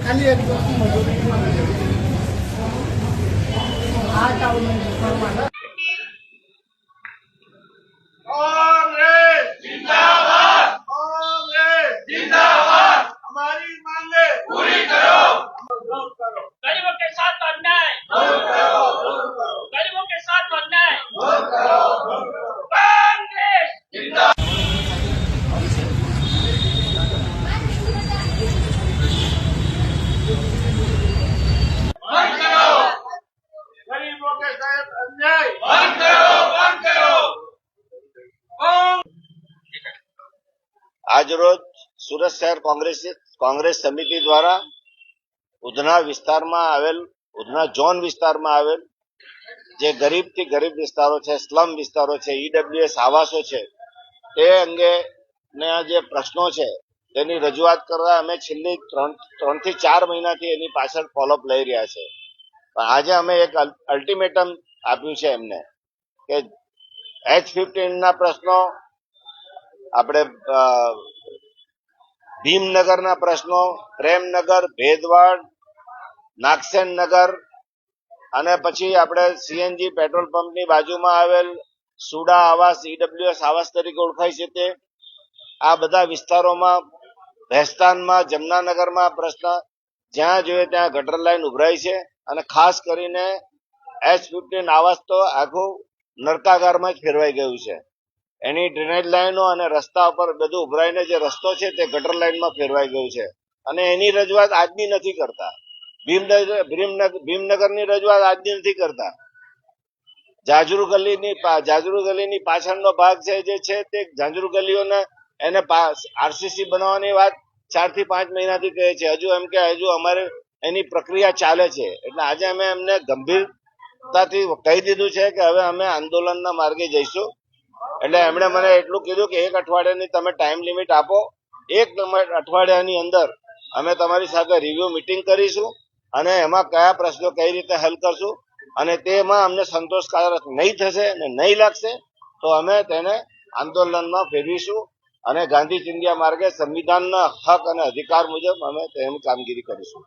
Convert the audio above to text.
ખાલી એક વસ્તુ મજૂરી આ ટાઉન कांग्रेस जिंदाबाद, कांग्रेस जिंदाबाद, हमारी मांगे पूरी करो, गरीबों के साथ अन्याय, गरीबों के साथ अन्याय, कांग्रेस गरीबों के साथ अन्याय बंद करो, बंद करो। આજરોજ સુરત શહેર કોંગ્રેસ સમિતિ દ્વારા ઉધના વિસ્તારમાં આવેલ ઉધના ઝોન વિસ્તારમાં આવેલ જે ગરીબથી ગરીબ વિસ્તારો છે, સ્લમ વિસ્તારો છે, ઈડબ્લ્યુએસ આવાસો છે, તે અંગેના જે પ્રશ્નો છે તેની રજૂઆત કરવા અમે છેલ્લી 3 થી 4 મહિનાથી એની પાછળ ફોલોઅપ લઈ રહ્યા છે. પણ આજે અમે એક અલ્ટિમેટમ આપ્યું છે એમને કે H15 ના પ્રશ્નો, આપણે ભીમનગરના પ્રશ્નો, પ્રેમનગર, ભેદવાડ, નાગસેનનગર અને પછી આપણે સીએનજી પેટ્રોલ પંપની બાજુમાં આવેલ સુડા આવાસ, ઈડબ્લ્યુએસ આવાસ તરીકે ઓળખાય છે તે, આ બધા વિસ્તારોમાં, ભેસ્તાનમાં, જમનાનગરમાં પ્રશ્ન, જ્યાં જોઈએ ત્યાં ગટર લાઈન ઉભરાય છે અને ખાસ કરીને H15 આવાસ તો આખું નરકાગારમાં જ ફેરવાઈ ગયું છે. એની ડ્રેનેજ લાઈનો અને રસ્તા ઉપર બધું ઉભરાઈને જે રસ્તો છે તે ગટર લાઈનમાં ફેરવાઈ ગયું છે અને એની રજૂઆત આજની નથી કરતા. ભીમનગરની રજૂઆત આજની નથી કરતા. જાજરૂ ગલીની પાછળનો ભાગ છે જે છે તે જાજરૂ ગલીઓને એને આરસીસી બનાવવાની વાત 4 થી 5 મહિનાથી કહે છે. હજુ એમ કે હજુ અમારે એની પ્રક્રિયા ચાલે છે. એટલે આજે અમે એમને ગંભીરતાથી કહી દીધું છે કે હવે અમે આંદોલનના માર્ગે જઈશું. એટલે એમણે મને એટલું કીધું કે 1 અઠવાડિયાની તમે ટાઈમ લિમિટ આપો, 1 અઠવાડિયાની અંદર અમે તમારી સાથે રિવ્યુ મીટિંગ કરીશું અને એમાં કયા પ્રશ્નો કઈ રીતે હલ કરશું અને તેમાં અમને સંતોષકારક નહીં થશે અને નહીં લાગશે તો અમે તેને આંદોલનમાં ફેરવીશું અને ગાંધી ચિંધ્યા માર્ગે સંવિધાનના હક અને અધિકાર મુજબ અમે તેની કામગીરી કરીશું.